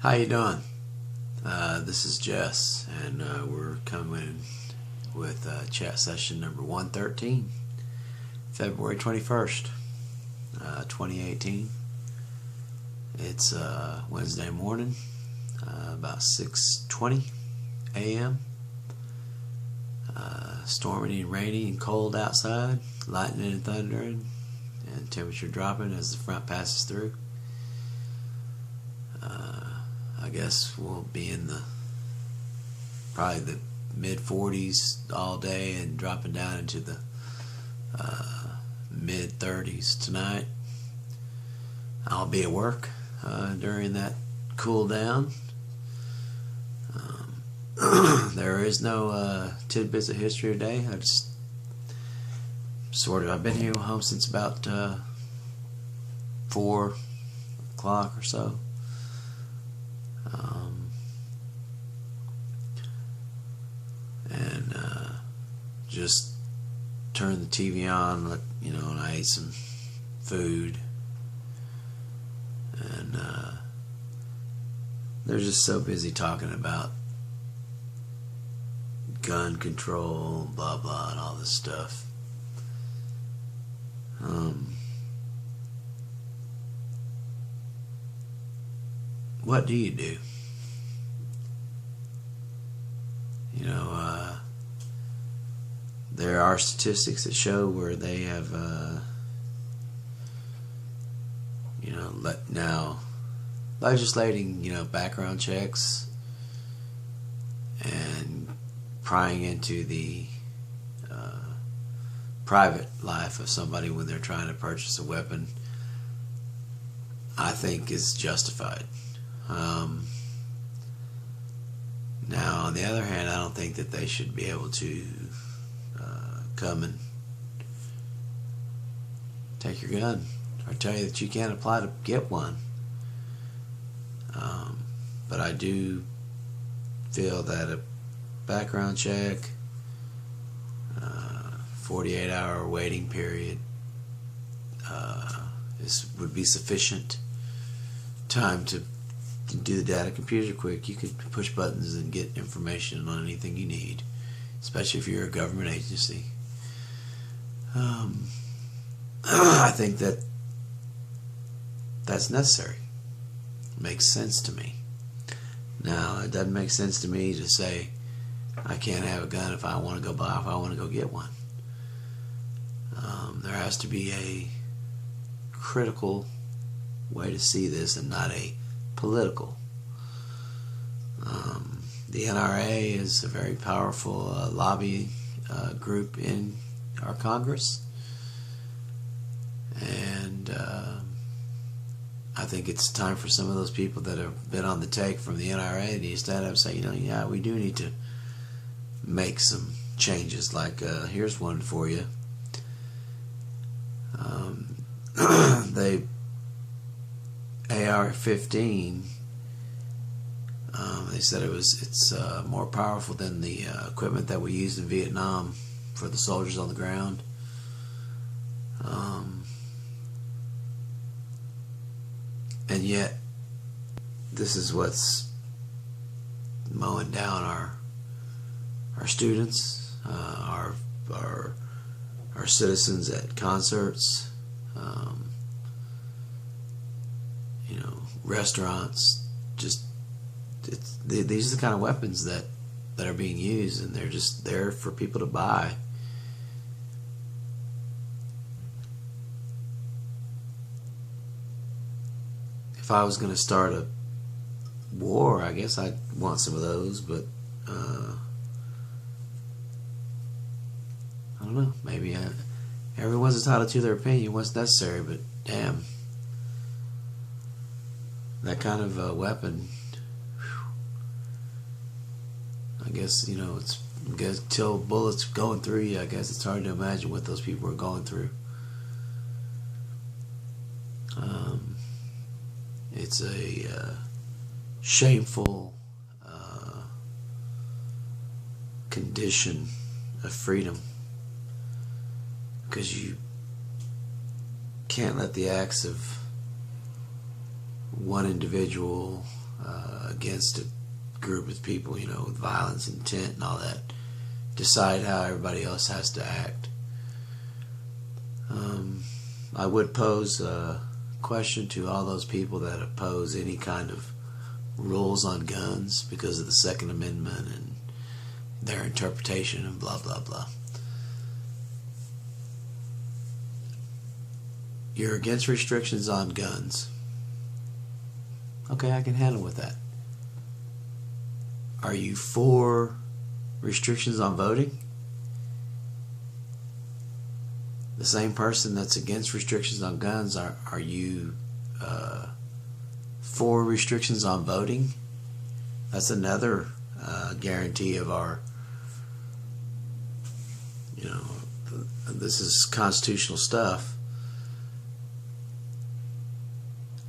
How you doing? This is Jess, and we're coming with chat session number 113, February 21st, 2018. It's Wednesday morning, about 6:20 a.m. Stormy and rainy and cold outside, lightning and thundering, and temperature dropping as the front passes through. I guess we'll be in probably the mid 40s all day and dropping down into the mid 30s tonight. I'll be at work during that cool down. There is no tidbits of history today. I've been here home since about 4 o'clock or so. And just turned the TV on, and I ate some food, and they're just so busy talking about gun control, blah blah, and all this stuff. What do you do? There are statistics that show where they have, now legislating, background checks and prying into the private life of somebody when they're trying to purchase a weapon, I think is justified. Now, on the other hand, I don't think that they should be able to come and take your gun or tell you that you can't apply to get one. But I do feel that a background check, 48-hour waiting period would be sufficient time to do the data computer quick. You could push buttons and get information on anything you need, especially if you're a government agency. I think that's necessary. It makes sense to me. Now, it doesn't make sense to me to say I can't have a gun if I want to go get one. There has to be a critical way to see this and not a political. The NRA is a very powerful lobby group in our Congress, and I think it's time for some of those people that have been on the take from the NRA to stand up and say, yeah, we do need to make some changes. Like, here's one for you. They AR-15. They said it's more powerful than the equipment that we used in Vietnam for the soldiers on the ground. And yet, this is what's mowing down our students, our citizens at concerts, restaurants. These are the kind of weapons that are being used, and they're just there for people to buy. If I was going to start a war, I guess I'd want some of those, but I don't know. Maybe everyone's entitled to their opinion, what's necessary, but damn, that kind of weapon, I guess, till bullets going through you, I guess it's hard to imagine what those people are going through. It's a shameful condition of freedom, because you can't let the acts of one individual against a group of people, with violence, intent, and all that, decide how everybody else has to act. I would pose a question to all those people that oppose any kind of rules on guns because of the Second Amendment and their interpretation and blah blah blah. You're against restrictions on guns. Okay, I can handle with that. Are you for restrictions on voting? The same person that's against restrictions on guns, are you for restrictions on voting? That's another guarantee of our, this is constitutional stuff.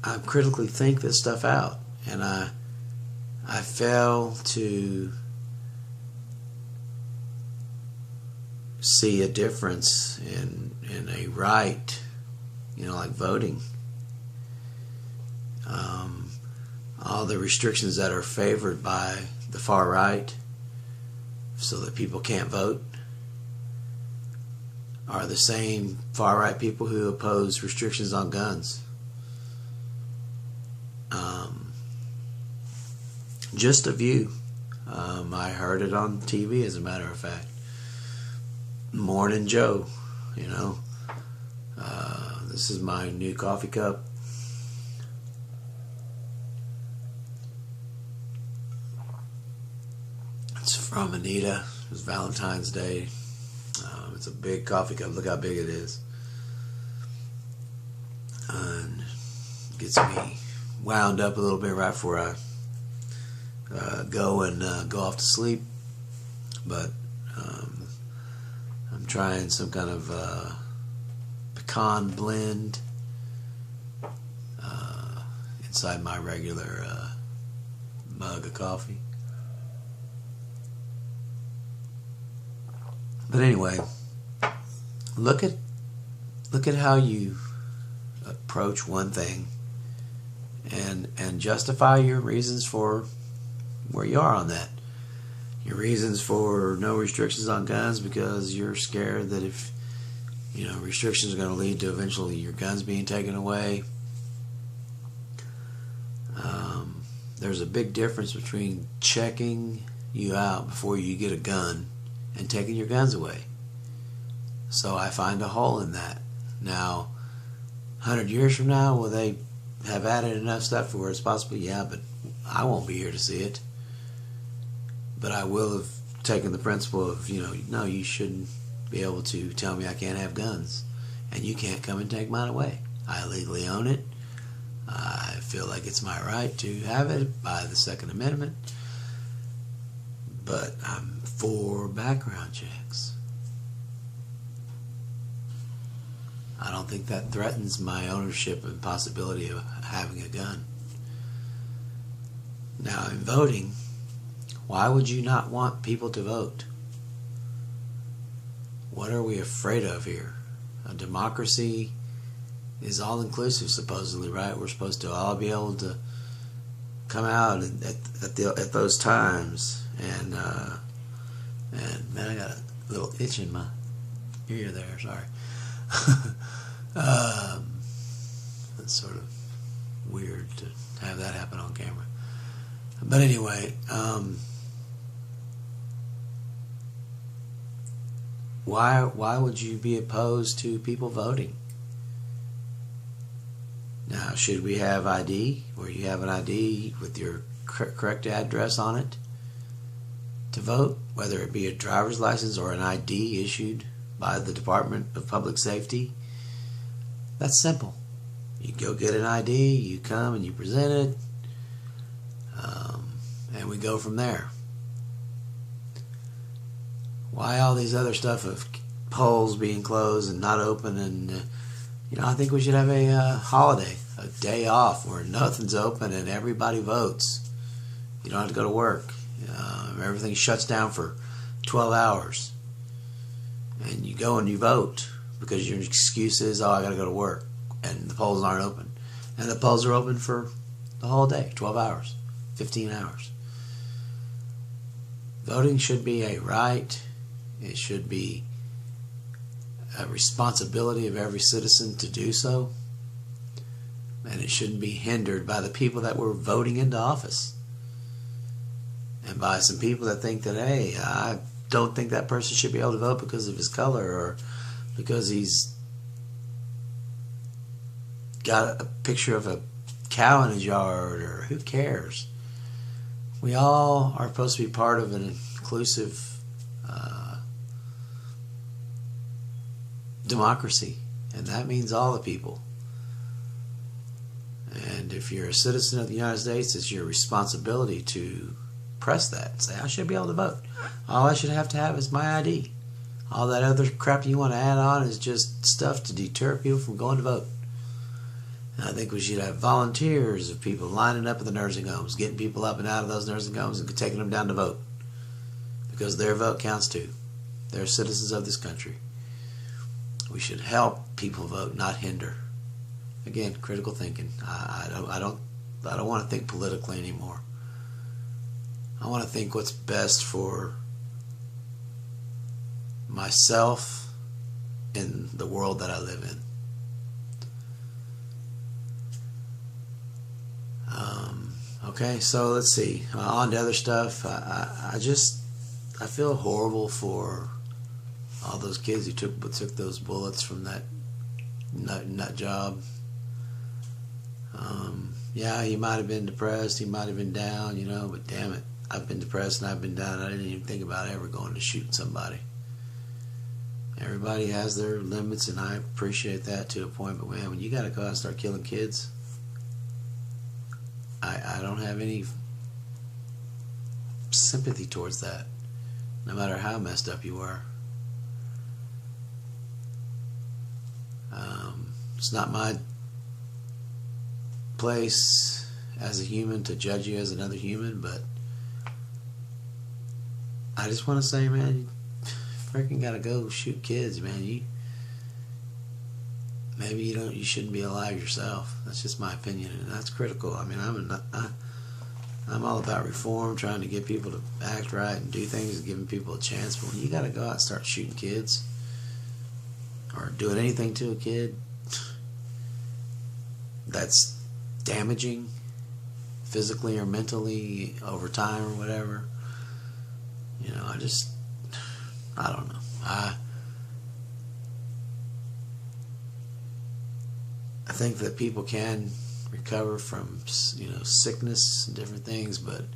I critically think this stuff out, and I fail to see a difference in a right, like voting. All the restrictions that are favored by the far right so that people can't vote are the same far right people who oppose restrictions on guns. Just a view. I heard it on TV, as a matter of fact. Morning Joe, this is my new coffee cup. It's from Anita. It was Valentine's Day. It's a big coffee cup. Look how big it is. And gets me wound up a little bit right before I go off to sleep. But I'm trying some kind of pecan blend inside my regular mug of coffee. But anyway, look at how you approach one thing and justify your reasons for where you are on that. Your reasons for no restrictions on guns because you're scared that if restrictions are going to lead to eventually your guns being taken away. There's a big difference between checking you out before you get a gun and taking your guns away. So I find a hole in that. Now, 100 years from now, will they have added enough stuff where it's possible? Yeah, but I won't be here to see it. But I will have taken the principle of, no, you shouldn't be able to tell me I can't have guns. And you can't come and take mine away. I legally own it. I feel like it's my right to have it by the Second Amendment. But I'm for background checks. I don't think that threatens my ownership and possibility of having a gun. Now, in voting, why would you not want people to vote? What are we afraid of here? A democracy is all-inclusive, supposedly, right? We're supposed to all be able to come out at those times. And man, I got a little itch in my ear there. Sorry. That's sort of weird to have that happen on camera. But anyway, why would you be opposed to people voting? Now, should we have ID, where you have an ID with your correct address on it to vote, whether it be a driver's license or an ID issued by the Department of Public Safety? That's simple. You go get an ID, you come and you present it, and we go from there. Why all these other stuff of polls being closed and not open? And I think we should have a holiday, a day off where nothing's open and everybody votes. You don't have to go to work. Everything shuts down for 12 hours. And you go and you vote because your excuse is, I got to go to work. And the polls aren't open. And the polls are open for the whole day, 12 hours. 15 hours. Voting should be a right. It should be a responsibility of every citizen to do so. And it shouldn't be hindered by the people that we're voting into office. And by some people that think that, hey, I don't think that person should be able to vote because of his color or because he's got a picture of a cow in his yard, or who cares? We all are supposed to be part of an inclusive democracy, and that means all the people. And if you're a citizen of the United States, it's your responsibility to press that and say, I should be able to vote. All I should have to have is my ID. All that other crap you want to add on is just stuff to deter people from going to vote. And I think we should have volunteers of people lining up at the nursing homes, getting people up and out of those nursing homes and taking them down to vote. Because their vote counts too. They're citizens of this country. We should help people vote, not hinder. Again, critical thinking. I don't want to think politically anymore. I want to think what's best for myself in the world that I live in. Okay, so let's see. On to other stuff. I feel horrible for all those kids who took those bullets from that nut job. Yeah, he might have been depressed. He might have been down, but damn it. I've been depressed and I've been down. I didn't even think about ever going to shoot somebody. Everybody has their limits, and I appreciate that to a point. But man, when you got to go out and start killing kids, I don't have any sympathy towards that, no matter how messed up you are. It's not my place as a human to judge you as another human, but I just want to say, man, you freaking gotta go shoot kids, man. You shouldn't be alive yourself. That's just my opinion, and that's critical. I mean, I'm all about reform, trying to get people to act right and do things and giving people a chance. But when you gotta go out and start shooting kids or doing anything to a kid that's damaging physically or mentally over time or whatever, I don't know. I think that people can recover from, sickness and different things, but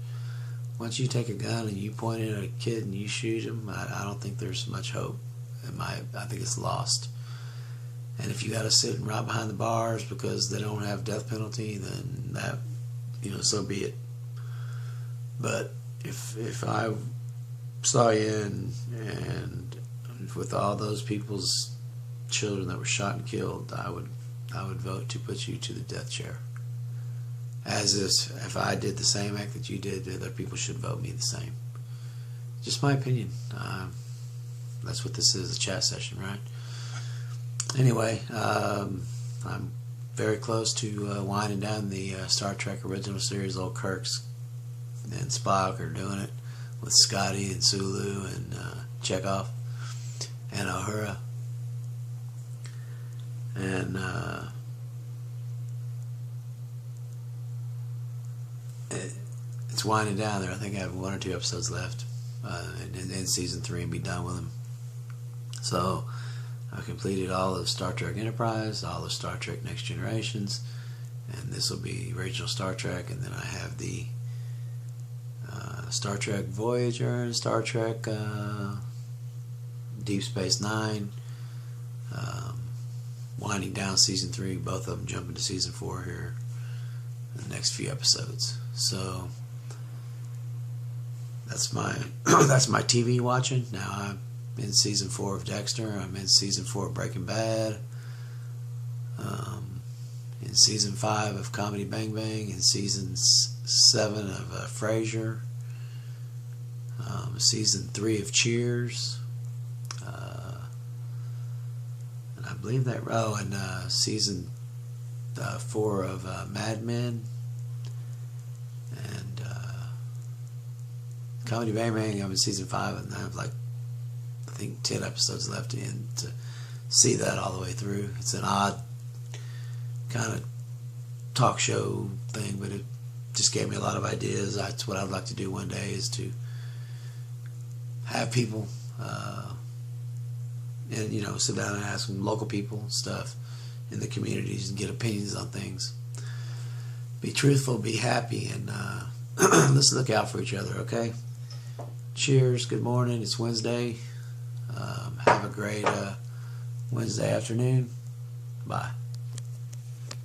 once you take a gun and you point it at a kid and you shoot him, I don't think there's much hope. I think it's lost. And if you got to sit and rot behind the bars because they don't have death penalty, then that, so be it. But if I saw you and with all those people's children that were shot and killed, I would vote to put you to the death chair. As if I did the same act that you did, other people should vote me the same. Just my opinion. That's what this is, a chat session, right? Anyway, I'm very close to winding down the Star Trek original series. Old Kirk's and Spock are doing it with Scotty and Sulu and Chekhov and Uhura. And it's winding down there. I think I have 1 or 2 episodes left in season 3 and be done with them. So I completed all of Star Trek Enterprise, all of Star Trek Next Generations, and this will be original Star Trek. And then I have the Star Trek Voyager and Star Trek Deep Space Nine. Winding down season 3, both of them jumping to season 4 here in the next few episodes. So that's my TV watching. Now I'm in season 4 of Dexter. I'm in season 4 of Breaking Bad. In season 5 of Comedy Bang Bang. In season 7 of Frasier. Season 3 of Cheers. I believe that. And season 4 of Mad Men, and Comedy Bang Bang. I'm in season 5, and I have I think 10 episodes left in to see that all the way through. It's an odd kind of talk show thing, but it just gave me a lot of ideas. That's what I'd like to do one day, is to have people and sit down and ask some local people stuff in the communities and get opinions on things. Be truthful, be happy, and let's look out for each other, okay? Cheers, good morning, it's Wednesday. Have a great Wednesday afternoon. Bye.